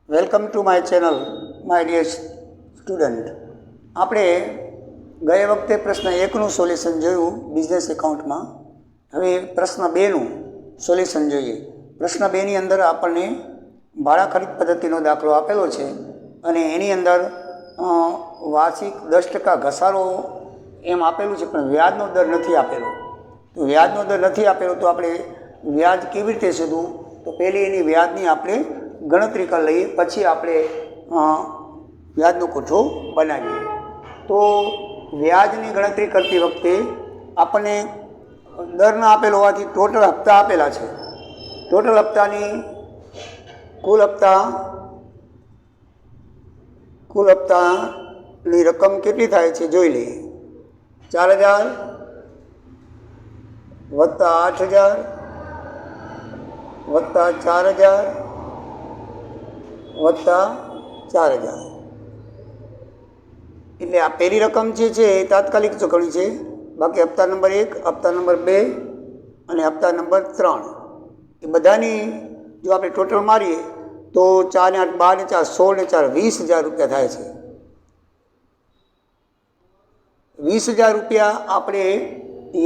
Welcome to my channel my dear student. આપણે ગયે વખતે પ્રશ્ન 1નું સોલ્યુશન જોયું બિઝનેસ એકાઉન્ટમાં. હવે પ્રશ્ન 2નું સોલ્યુશન જોઈએ. પ્રશ્ન 2ની અંદર આપણને ભાડા ખરીદ પદ્ધતિનો દાખલો આપેલો છે અને એની અંદર વાર્ષિક 10% ઘસારો એમ આપેલું છે, પણ વ્યાજનો દર નથી આપેલો. તો વ્યાજનો દર નથી આપેલો તો આપણે વ્યાજ કેવી રીતે શોધવું? તો પહેલી એની વ્યાજની આપણે ગણતરી કરી લઈએ, પછી આપણે વ્યાજનો કોઠો બનાવીએ. તો વ્યાજની ગણતરી કરતી વખતે આપણને દર ન આપેલો હોવાથી ટોટલ હપ્તા આપેલા છે. ટોટલ હપ્તાની કુલ હપ્તાની રકમ કેટલી થાય છે જોઈ લઈએ. 4000 વત્તા 8000 વત્તા 4000 વત્તા 4000, એટલે આ પહેલી રકમ જે છે એ તાત્કાલિક ચૂકવણી છે. બાકી હપ્તા નંબર 1, હપ્તા નંબર 2 અને હપ્તા નંબર 3 એ બધાની જો આપણે ટોટલ મારીએ તો 4 ને 8 12 ને 4 16 ને 4 20,000 રૂપિયા થાય છે. 20,000 રૂપિયા આપણે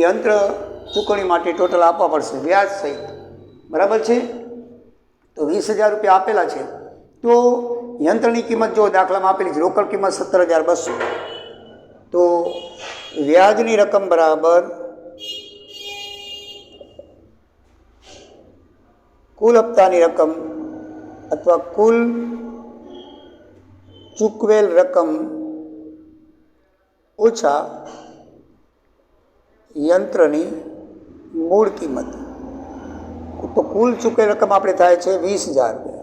યંત્ર ચૂકવણી માટે ટોટલ આપવા પડશે વ્યાજ સહિત, બરાબર છે. તો 20,000 રૂપિયા આપેલા છે. તો યંત્રની કિંમત જો દાખલામાં આપેલી છે, રોકડ કિંમત 17,200, તો વ્યાજની રકમ બરાબર કુલ હપ્તાની રકમ અથવા કુલ ચૂકવેલ રકમ ઓછા યંત્રની મૂળ કિંમત. તો કુલ ચૂકવેલ રકમ આપણે થાય છે 20,000 રૂપિયા.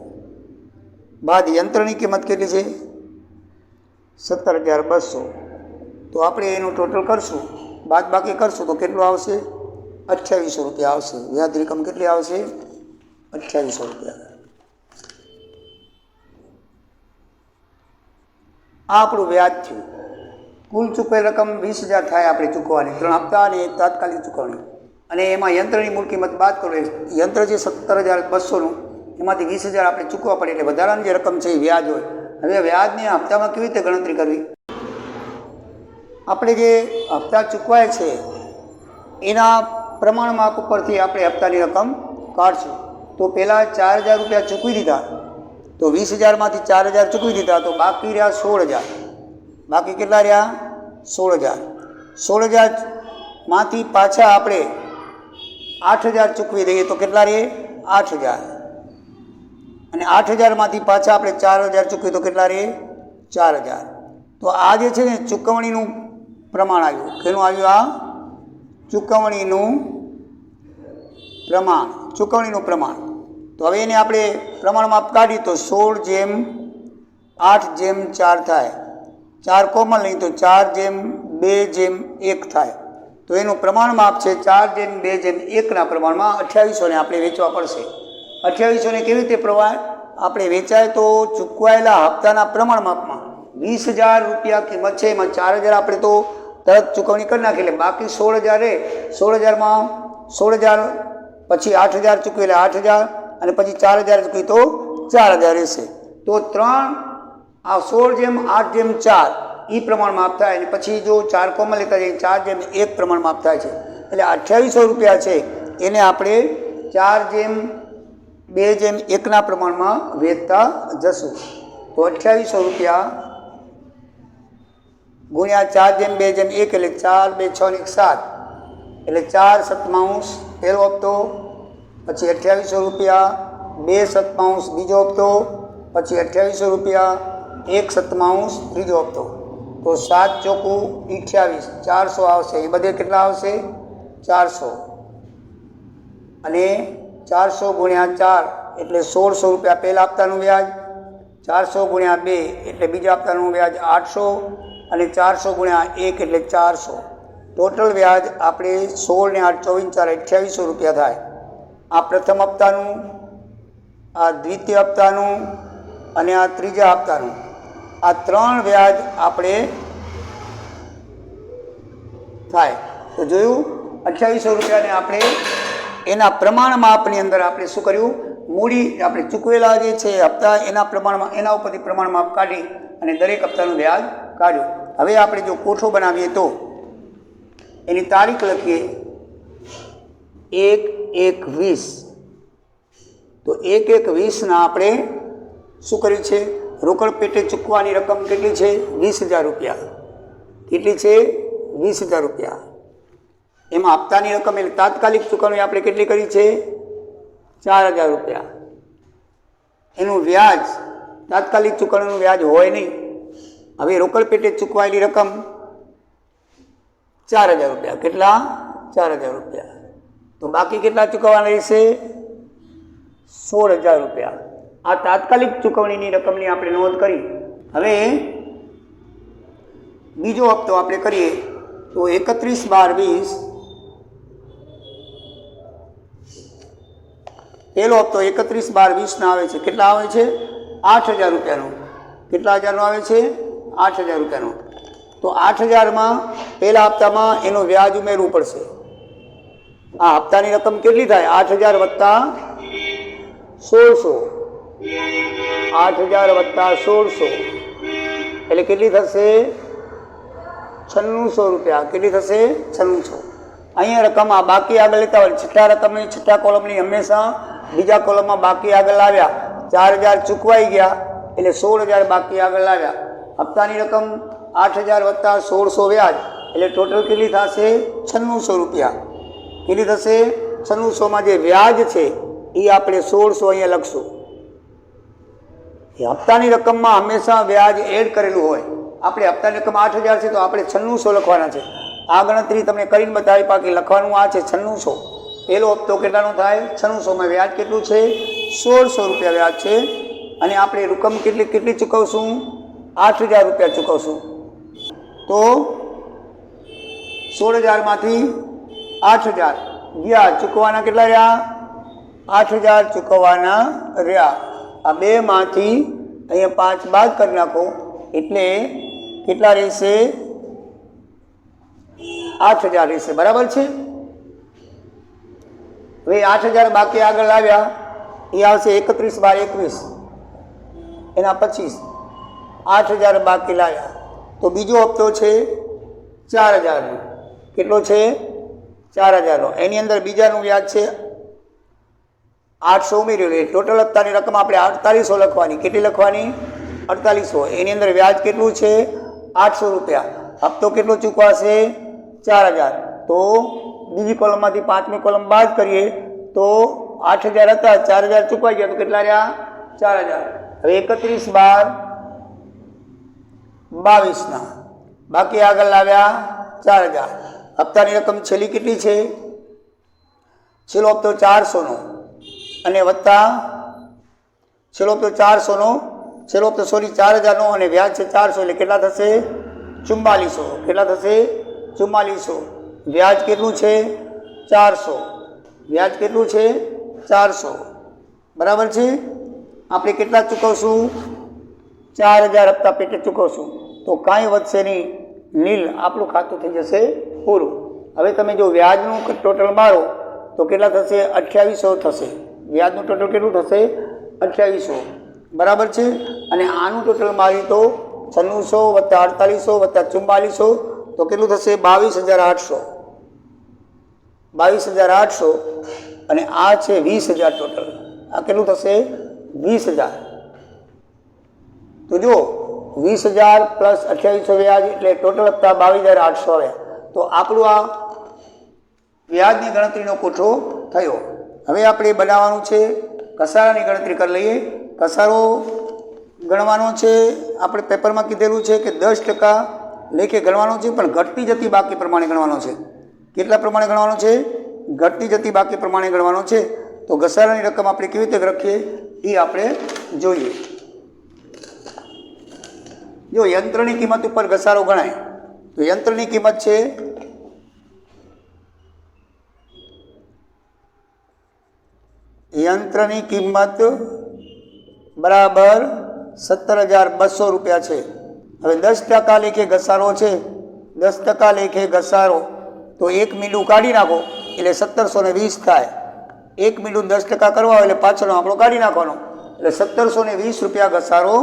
બાદ યંત્રની કિંમત કેટલી છે? 17,200. તો આપણે એનું ટોટલ કરશું, બાદ બાકી કરશું તો કેટલું આવશે? 2800 રૂપિયા આવશે. વ્યાજ રકમ કેટલી આવશે? 2800 રૂપિયા. આ આપણું વ્યાજ થયું. કુલ ચૂકવેલ રકમ 20,000 થાય આપણે ચૂકવવાની, 3 હપ્તા અને તાત્કાલિક ચૂકવણી. અને એમાં યંત્રની મૂળ કિંમત બાદ કરવી. યંત્ર જે 17,200નું એમાંથી 20,000 આપણે ચૂકવવા પડે, એટલે વધારાની જે રકમ છે એ વ્યાજ હોય. હવે વ્યાજની હપ્તામાં કેવી રીતે ગણતરી કરવી? આપણે જે હપ્તા ચૂકવાય છે એના પ્રમાણ માપ ઉપરથી આપણે હપ્તાની રકમ કાઢશું. તો પહેલાં 4,000 રૂપિયા ચૂકવી દીધા, તો 20,000માંથી 4,000 ચૂકવી દીધા, તો બાકી રહ્યા 16,000. બાકી કેટલા રહ્યા? 16,000. 16,000માંથી પાછા આપણે 8,000 ચૂકવી દઈએ તો કેટલા રહે? 8,000. અને 8,000માંથી પાછા આપણે 4,000 ચૂકવીએ તો કેટલા રહે? 4,000. તો આ જે છે ને ચૂકવણીનું પ્રમાણ આવ્યું. કેનું આવ્યું? આ ચૂકવણીનું પ્રમાણ. તો હવે એને આપણે પ્રમાણમાં કાઢીએ તો 16:8:4 થાય. 4 કોમન લઈએ તો 4:2:1 થાય. તો એનું પ્રમાણ માપ છે 4:2:1ના પ્રમાણમાં 2800ને આપણે વેચવા પડશે. 2800ને કેવી રીતે આપણે વેચાય? તો ચૂકવાયેલા હપ્તાના પ્રમાણ માપમાં 20,000 રૂપિયા કિંમત છે, એમાં 4,000 આપણે તો તરત ચૂકવણી કરી નાખી, એટલે બાકી 16,000 રહે. 16,000માં 16,000 પછી 8,000 ચૂકવી એટલે 8,000 અને પછી 4,000 ચૂકવી તો 4,000 રહેશે. તો 16:8:4 એ પ્રમાણ માપ થાય. અને પછી જો 4 કોમન લેતા જઈએ 4:1 પ્રમાણ માપ થાય છે. એટલે 2800 રૂપિયા છે એને આપણે 4:2:1ના પ્રમાણમાં વેચતા જશું. તો 2800 રૂપિયા ગુણ્યા 4:2:1 એટલે 4 2 6 ને 7 એટલે 4 સત્તાંશ પહેલો હપ્તો, પછી 2800 રૂપિયા 2 સત્તાંશ બીજો હપ્તો, પછી 2800 રૂપિયા 1 સત્તાંશ ત્રીજો હપ્તો. તો 7 ચોકું 28, 400 આવશે. એ બધે કેટલા આવશે? 400. અને 400 ગુણ્યા 4 એટલે 1600 રૂપિયા પહેલા હપ્તાનું વ્યાજ, 400 ગુણ્યા 2 એટલે બીજા હપ્તાનું વ્યાજ 800, અને 400 ગુણ્યા 1 એટલે 400. ટોટલ વ્યાજ આપણે 16 ને 8 24 2800 રૂપિયા થાય. આ પ્રથમ હપ્તાનું, આ દ્વિતીય હપ્તાનું અને આ ત્રીજા હપ્તાનું, આ 3 વ્યાજ આપણે થાય. તો જોયું 2800 રૂપિયાને આપણે એના પ્રમાણ માપની અંદર આપણે શું કર્યું? મૂડી આપણે ચૂકવેલા જે છે હપ્તા એના પ્રમાણમાં એના ઉપરથી પ્રમાણમાં કાઢી અને દરેક હપ્તાનું વ્યાજ કાઢ્યું. હવે આપણે જો કોઠો બનાવીએ તો એની તારીખ લખીએ 1/1/20. તો 1/1/20ના આપણે શું કર્યું છે? રોકડ પેટે ચૂકવાની રકમ કેટલી છે? 20,000 રૂપિયા. કેટલી છે? 20,000 રૂપિયા. એમાં હપ્તાની રકમ એટલે તાત્કાલિક ચૂકવણી આપણે કેટલી કરી છે? 4,000 રૂપિયા. એનું વ્યાજ તાત્કાલિક ચૂકવણીનું વ્યાજ હોય નહીં. હવે રોકડ પેટે ચૂકવાયેલી રકમ 4,000 રૂપિયા. કેટલા? 4,000 રૂપિયા. તો બાકી કેટલા ચૂકવવાના રહેશે? 16,000 રૂપિયા. આ તાત્કાલિક ચૂકવણીની રકમની આપણે નોંધ કરી. હવે બીજો હપ્તો આપણે કરીએ તો 31/12/20. પહેલો હપ્તો 31/12/20 આવે છે. કેટલા આવે છે? 8,000 રૂપિયાનો. કેટલા હજારનો આવે છે? 8,000 રૂપિયાનો. તો 8,000માં પહેલા હપ્તામાં એનું વ્યાજ ઉમેરવું પડશે. આ હપ્તાની રકમ કેટલી થાય? 8,000 વત્તા 1600. 8,000 વત્તા 1600 એટલે કેટલી થશે? 9600 રૂપિયા. કેટલી થશે? 9600. અહીંયા રકમ આ બાકી આગળ લેતા હોય છઠ્ઠા રકમની છઠ્ઠા કોલમની હંમેશા બીજા કોલમમાં બાકી આગળ લાવ્યા. 4,000 ચૂકવાઈ ગયા એટલે 16,000 બાકી આગળ લાવ્યા. હપ્તાની રકમ 8,000 વત્તા 1600 વ્યાજ એટલે ટોટલ કેટલી થશે? 9600 રૂપિયા. કેટલી થશે? 9600માં જે વ્યાજ છે એ આપણે 1600 અહીંયા લખશું. એ હપ્તાની રકમમાં હંમેશા વ્યાજ એડ કરેલું હોય. આપણે હપ્તાની રકમ 8,000 છે તો આપણે 9600 લખવાના છે. આ ગણતરી તમને કરીને બતાવી બાકી લખવાનું આ છે 9600. પહેલો હપ્તો કેટલાનો થાય? 9600માં વ્યાજ કેટલું છે? 1600 રૂપિયા વ્યાજ છે. અને આપણે રકમ કેટલી ચૂકવશું? 8,000 રૂપિયા ચૂકવશું. તો 16,000માંથી 8,000 ગયા. ચૂકવવાના કેટલા રહ્યા? 8,000 ચૂકવવાના રહ્યા. આ બેમાંથી અહીંયા 5 બાદ કરી નાખો એટલે કેટલા રહેશે? 8,000 રહેશે. બરાબર છે. હવે 8,000 બાકી આગળ આવ્યા એ આવશે 31/12/21. એના 25 8,000 બાકી લાવ્યા તો બીજો હપ્તો છે 4,000નો. કેટલો છે? 4,000નો. એની અંદર બીજાનું વ્યાજ છે 800 ઉમેર્યું એટલે ટોટલ હપ્તાની રકમ આપણે 4800 લખવાની. કેટલી લખવાની? 4800. એની અંદર વ્યાજ કેટલું છે? 800 રૂપિયા. હપ્તો કેટલો ચૂકવાશે? 4,000. તો બીજી કોલમમાંથી 5મી કોલમ બાદ કરીએ તો 8,000 હતા 4,000 ચૂકવાઈ ગયા તો કેટલા રહ્યા? 4,000. હવે 31/12/22ના બાકી આગળ લાવ્યા 4,000. હપ્તાની રકમ છેલ્લી કેટલી છે? છેલ્લો હપ્તો 400નો અને વત્તા છેલ્લો હપ્તો 400નો છેલ્લો હપ્તો 4,000નો અને વ્યાજ છે 400 એટલે કેટલા થશે? 4400. કેટલા થશે? 4400. વ્યાજ કેટલું છે? 400. વ્યાજ કેટલું છે? 400. બરાબર છે. આપણે કેટલા ચૂકવશું? 4,000 હપ્તા પેટે ચૂકવશું તો કાંઈ વધશે નહીં. નીલ આપણું ખાતું થઈ જશે પૂરું. હવે તમે જો વ્યાજનું ટોટલ મારો તો કેટલા થશે? 2800 થશે. વ્યાજનું ટોટલ કેટલું થશે? 2800. બરાબર છે. અને આનું ટોટલ મારી તો 9600 વત્તા 4800 વત્તા 4400 તો કેટલું થશે? 22,800. 22,800 અને આ છે 20,000 ટોટલ. આ કેટલું થશે? 20,000. તો જો 20,000 પ્લસ 2800 વ્યાજ એટલે ટોટલ હપ્તા 22,800 આવ્યા. તો આપણું આ વ્યાજની ગણતરીનો કોઠો થયો. હવે આપણે બનાવવાનું છે ઘસારાની ગણતરી કરી લઈએ. ઘસારો ગણવાનો છે. આપણે પેપરમાં કીધેલું છે કે 10% લેખે ગણવાનો છે પણ ઘટતી જતી બાકી પ્રમાણે ગણવાનો છે. કેટલા પ્રમાણે ગણવાનો છે? ઘટતી જતી બાકી પ્રમાણે ગણવાનો છે. તો ઘસારાની રકમ આપણે કેવી રીતે રાખીએ એ આપણે જોઈએ. જો યંત્રની કિંમત ઉપર ઘસારો ગણાય તો યંત્રની કિંમત છે યંત્રની કિંમત બરાબર 17,200 રૂપિયા છે. હવે 10% લેખે ઘસારો છે. 10% લેખે ઘસારો તો 1 મીંડું કાઢી નાખો એટલે 1720 થાય. 1 મિનિટ 10% કરવા હોય એટલે પાછળનો આંકડો કાઢી નાખવાનો એટલે 1720 રૂપિયા ઘસારો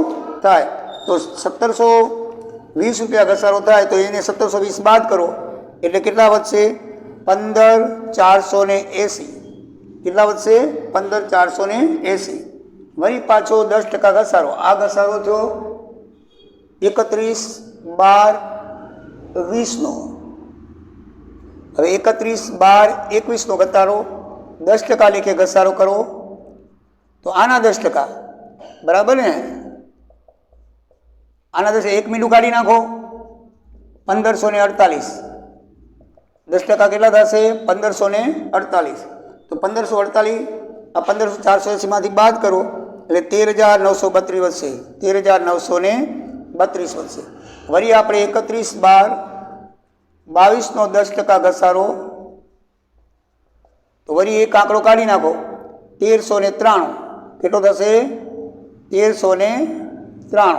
થાય। તો 1720 રૂપિયા ઘસારો થાય તો એને 1720 બાદ કરો એટલે કેટલા વધશે? 15480। કેટલા વધશે? 15480। વળી પાછો 10% ઘસારો, આ ઘસારો થયો 31/12/20નો। હવે 31/12/21નો ઘસારો 10% લેખે ઘસારો કરો તો આના 10%, બરાબર ને? આના 10 1 મિનિટ કાઢી નાખો 1548। 10% કેટલા થશે? 1548। તો 1548 આ 15480માંથી બાદ કરો એટલે 13932 વધશે। 13932 વધશે। વળી આપણે 31/12/22નો 10% ઘસારો તો વળી એક આંકડો કાઢી નાખો 1393। કેટલો થશે? 1393।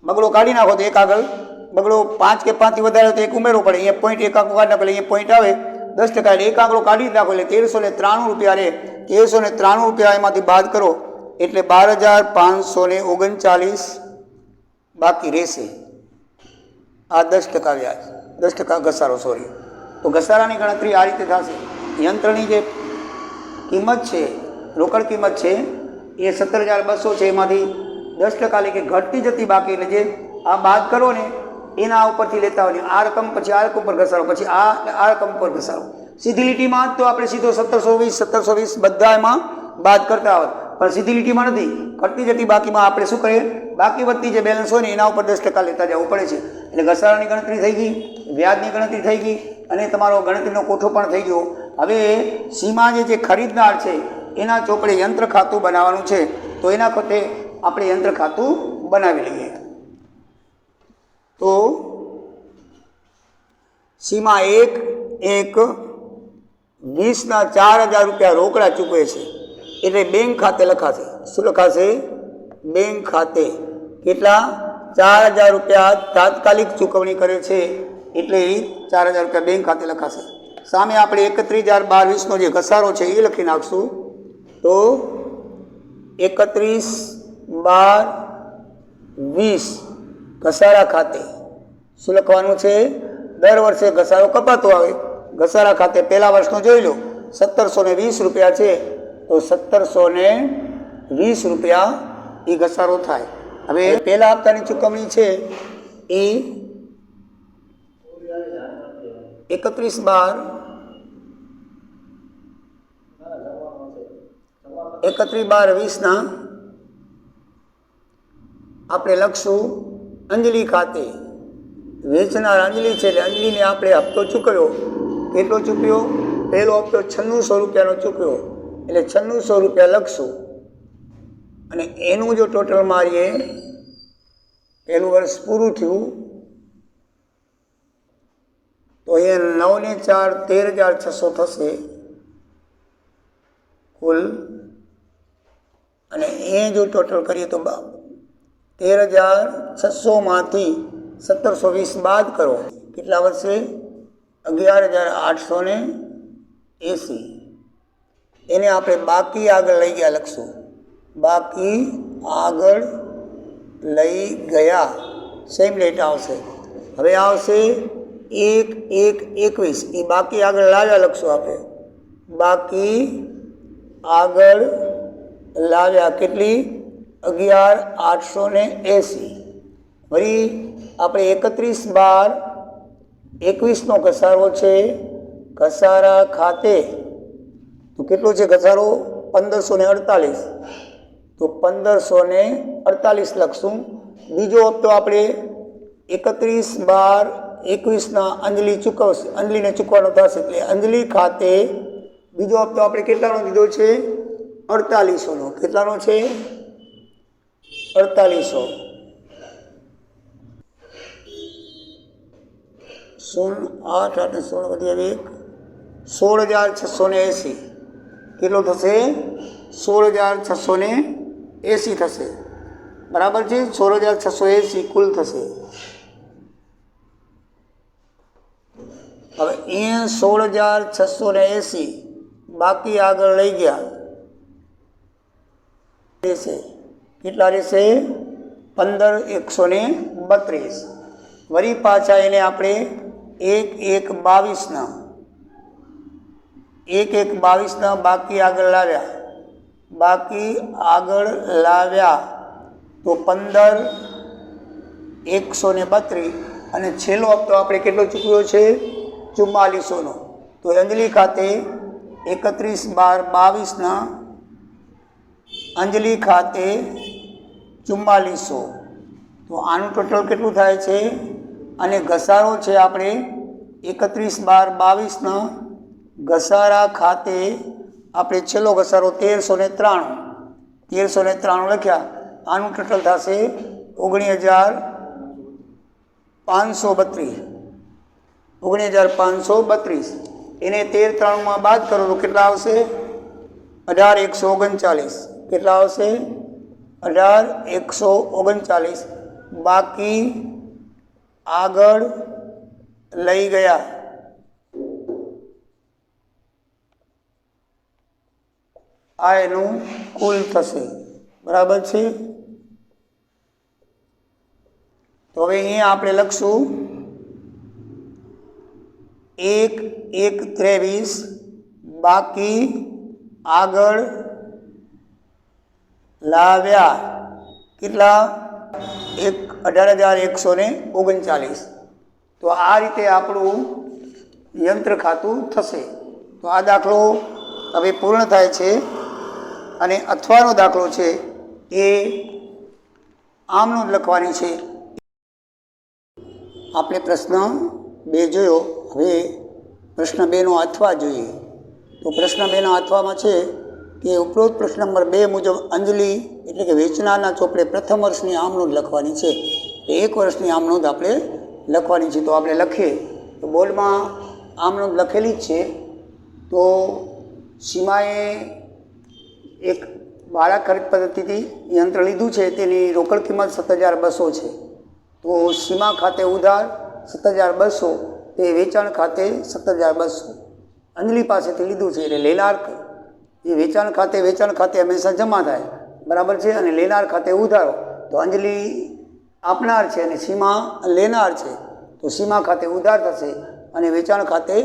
બગડો કાઢી નાખો તો એક આગળ બગડો 5 કે 5થી વધારે તો એક ઉમેરવો પડે। અહીંયા પોઈન્ટ એક આંકડો કાઢી નાખો એટલે અહીંયા પોઈન્ટ આવે 10% એટલે એક આંકડો કાઢી નાખો એટલે 1393 રૂપિયા રહે। 1393 રૂપિયા એમાંથી બાદ કરો એટલે 12539 બાકી રહેશે। આ 10% વ્યાજ, 10% ઘસારો, સોરી। તો ઘસારાની ગણતરી આ રીતે થશે। યંત્રની જે કિંમત છે, રોકડ કિંમત છે એ 17200 છે, એમાંથી 10% લેખે ઘટતી જતી બાકી એટલે જે આ બાદ કરો ને એના ઉપરથી લેતા હોય આ રકમ, પછી આ રકમ પર ઘસારો, પછી આ રકમ પર ઘસારો। સીધી લીટીમાં તો આપણે સીધો 1720 બધા એમાં બાદ કરતા હોય, પણ સીધી લીટીમાં નથી, ઘટતી જતી બાકીમાં આપણે શું કરીએ? બાકી વધતી જે બેલેન્સ હોય ને એના ઉપર 10% લેતા જવું પડે છે। એટલે ઘસારાની ગણતરી થઈ ગઈ, વ્યાજની ગણતરી થઈ ગઈ અને તમારો ગણતરીનો કોઠો પણ થઈ ગયો। હવે સીમા જે ખરીદનાર છે એના ચોપડે યંત્ર ખાતું બનાવવાનું છે, તો એના ખાતે આપણે યંત્ર ખાતું બનાવી લઈએ। તો સીમા 1/20ના 4000 રૂપિયા રોકડા ચૂકવે છે એટલે બેંક ખાતે લખાશે। શું લખાશે? બેંક ખાતે। કેટલા? 4000 રૂપિયા તાત્કાલિક ચૂકવણી કરે છે એટલે 4000 રૂપિયા બેંક ખાતે લખાશે। સામે આપણે 31/12/20નો જે ઘસારો છે એ લખી નાખશું। તો 31/12/20 ઘસારા ખાતે શું લખવાનું છે? દર વર્ષે ઘસારો કપાતો આવે। ઘસારા ખાતે પહેલા વર્ષનો જોઈ લો, 1720 રૂપિયા છે તો 1720 રૂપિયા એ ઘસારો થાય। હવે પહેલા હપ્તાની ચૂકવણી છે એ 31/12/20ના આપણે લખશું અંજલિ ખાતે। વેચનાર અંજલિ છે એટલે અંજલિને આપણે હપ્તો ચૂકવ્યો। કેટલો ચૂકવ્યો? પહેલો હપ્તો 9600 રૂપિયાનો ચૂકવ્યો એટલે 9600 રૂપિયા લખશું અને એનું જો ટોટલ મારીએ, પહેલું વર્ષ પૂરું થયું તો અહીંયા 9 ને 4 13600 થશે કુલ, અને એ જો ટોટલ કરીએ તો 13600માંથી 1720 બાદ કરો કેટલા વધશે? 11880। એને આપણે બાકી આગળ લઈ ગયા લખશું। બાકી આગળ લઈ ગયા સેમ લેટ આવશે। હવે આવશે 1/1/21, એ બાકી આગળ લાવ્યા લખશું આપણે। બાકી આગળ લાવ્યા કેટલી? 11880। વળી આપણે 31/12/21નો ઘસારો છે, ઘસારા ખાતે તો કેટલો છે ઘસારો? 1548, તો 1548 લખશું। બીજો હપ્તો આપણે 31/12/21ના અંજલિ ચૂકવશે, અંજલિને ચૂકવાનો થશે એટલે અંજલિ ખાતે બીજો હપ્તો આપણે કેટલાનો દીધો છે? 4800નો। કેટલાનો છે? 4800। 8 8 16 વધી 16680। કેટલો થશે? 16680 થશે, બરાબર છે? 16680 કુલ થશે। હવે અહીંયા 16680 બાકી આગળ લઈ ગયા રહેશે કેટલા રહેશે 15,132. વળી પાછા એને આપણે 1,1,22 બાકી આગળ લાવ્યા તો 15,132 અને છેલ્લો હપ્તો આપણે કેટલો ચૂકવ્યો છે 4400નો. તો અંજલિ ખાતે 31/12/22 અંજલિ ખાતે 4400. તો આનું ટોટલ કેટલું થાય છે અને ઘસારો છે આપણે 31/12/22 ઘસારા ખાતે આપણે છેલ્લો ઘસારો 1393 લખ્યા. આનું ટોટલ થશે 19,532. એને 13,93 બાદ કરો તો કેટલા આવશે 18,139. કેટલા આવશે 18,139. બાકી આગળ લઈ ગયા આ એનું કુલ થશે. બરાબર છે. તો હવે અહીંયા આપણે લખશું 1,1,23 બાકી આગળ લાવ્યા કેટલા 18,139. તો આ રીતે આપણું યંત્ર ખાતું થશે. તો આ દાખલો હવે પૂર્ણ થાય છે અને અથવાનો દાખલો છે એ આમ નોંધ લખવાની છે. આપણે પ્રશ્ન 2 જોયો. હવે પ્રશ્ન 2નો અથવા જોઈએ. તો પ્રશ્ન 2ના અથવામાં છે કે ઉપરોક્ત પ્રશ્ન નંબર 2 મુજબ અંજલિ એટલે કે વેચનારના ચોપડે પ્રથમ વર્ષની આમ નોંધ લખવાની છે. 1 વર્ષની આમ નોંધ આપણે લખવાની છે. તો આપણે લખીએ તો બોર્ડમાં આમ નોંધ લખેલી જ છે. તો સીમાએ એક ભાડા ખરીદ પદ્ધતિથી યંત્ર લીધું છે. તેની રોકડ કિંમત 7,200 છે. તો સીમા ખાતે ઉધાર 7,200 તે વેચાણ ખાતે 7,200 અંજલિ પાસેથી લીધું છે. એટલે લેનાર એ વેચાણ ખાતે હંમેશા જમા થાય. બરાબર છે. અને લેનાર ખાતે ઉધારો. તો અંજલિ આપનાર છે અને સીમા લેનાર છે. તો સીમા ખાતે ઉધાર થશે અને વેચાણ ખાતે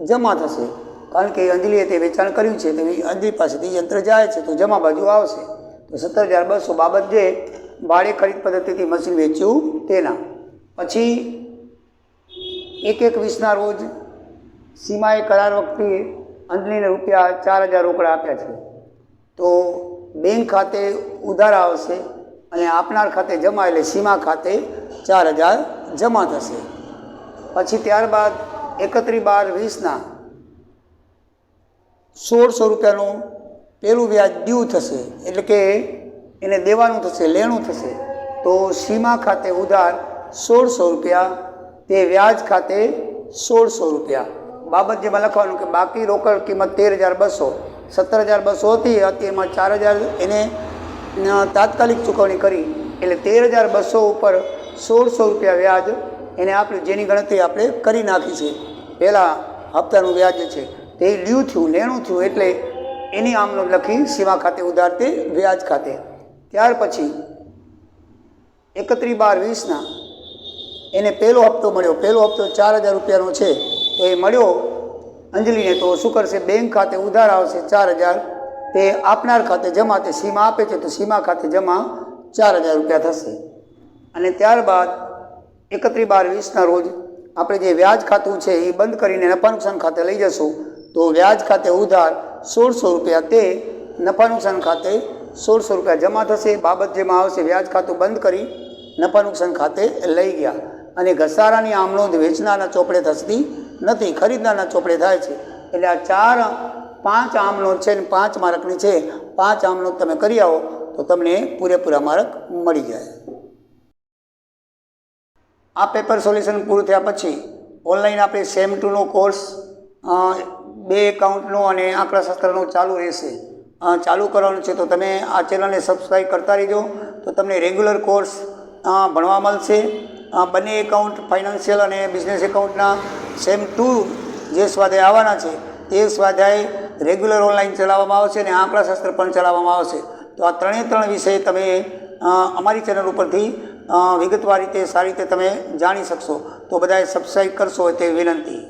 જમા થશે. કારણ કે અંજલિએ તે વેચાણ કર્યું છે તો અંજલિ પાસેથી યંત્ર જાય છે તો જમા બાજુ આવશે. તો 7,200 બાબત જે ભાડે ખરીદ પદ્ધતિથી મશીન વેચ્યું તેના. પછી 1/1/20 રોજ સીમાએ કરાર વખતે અંજલિને રૂપિયા 4,000 રોકડા આપ્યા છે. તો બેંક ખાતે ઉધાર આવશે અને આપનાર ખાતે જમા એટલે સીમા ખાતે 4,000 જમા થશે. પછી ત્યારબાદ 31/12/20 1,600 રૂપિયાનું પહેલું વ્યાજ ડ્યુ થશે. એટલે કે એને દેવાનું થશે, લેણું થશે. તો સીમા ખાતે ઉધાર 1,600 રૂપિયા તે વ્યાજ ખાતે 1,600 રૂપિયા. બાબત જેમાં લખવાનું કે બાકી રોકડ કિંમત 13,200 17,200 હતી એમાં 4,000 એને તાત્કાલિક ચૂકવણી કરી એટલે 13,200 ઉપર 1,600 રૂપિયા વ્યાજ એને આપ્યું. જેની ગણતરી આપણે કરી નાખી છે. પહેલાં હપ્તાનું વ્યાજ છે તે ડ્યુ થયું, લેણું થયું એટલે એની આમ નોંધ લખી સીમા ખાતે ઉધાર તે વ્યાજ ખાતે. ત્યાર પછી 31/12/20 એને પહેલો હપ્તો મળ્યો. પહેલો હપ્તો 4,000 રૂપિયાનો છે તો એ મળ્યો અંજલિને. તો શું કરશે? બેંક ખાતે ઉધાર આવશે 4,000 તે આપનાર ખાતે જમા. તે સીમા આપે છે તો સીમા ખાતે જમા 4,000 રૂપિયા થશે. અને ત્યારબાદ 31/12/20 રોજ આપણે જે વ્યાજ ખાતું છે એ બંધ કરીને નફા નુકસાન ખાતે લઈ જશું. તો વ્યાજ ખાતે ઉધાર 1,600 રૂપિયા તે નફા નુકસાન ખાતે 1,600 રૂપિયા જમા થશે. બાબત જેમાં આવશે વ્યાજ ખાતું બંધ કરી નફા નુકસાન ખાતે લઈ ગયા. અને ઘસારાની આમ નોંધ વેચનારના ચોપડે થતી નથી, ખરીદનારના ચોપડે થાય છે. એટલે આ 5 આમ નોંધ છે ને 5 માર્કની છે. 5 આમ નોંધ તમે કરી આવો તો તમને પૂરેપૂરા માર્ક મળી જાય. આ પેપર સોલ્યુશન પૂરું થયા પછી ઓનલાઈન આપણે સેમ 2નો કોર્સ 2 એકાઉન્ટનો અને આંકડાશાસ્ત્રનો ચાલુ રહેશે. ચાલુ કરવાનું છે તો તમે આ ચેનલને સબસ્ક્રાઈબ કરતા રહેજો તો તમને રેગ્યુલર કોર્સ ભણવા મળશે. બંને એકાઉન્ટ ફાઇનાન્શિયલ અને બિઝનેસ એકાઉન્ટના સેમ 2 જે સ્વાધ્યાય આવવાના છે તે સ્વાધ્યાય રેગ્યુલર ઓનલાઈન ચલાવવામાં આવશે અને આંકડાશાસ્ત્ર પણ ચલાવવામાં આવશે. તો આ ત્રણે વિષય તમે અમારી ચેનલ ઉપરથી વિગતવાર રીતે સારી રીતે તમે જાણી શકશો. તો બધાએ સબસ્ક્રાઈબ કરશો તે વિનંતી.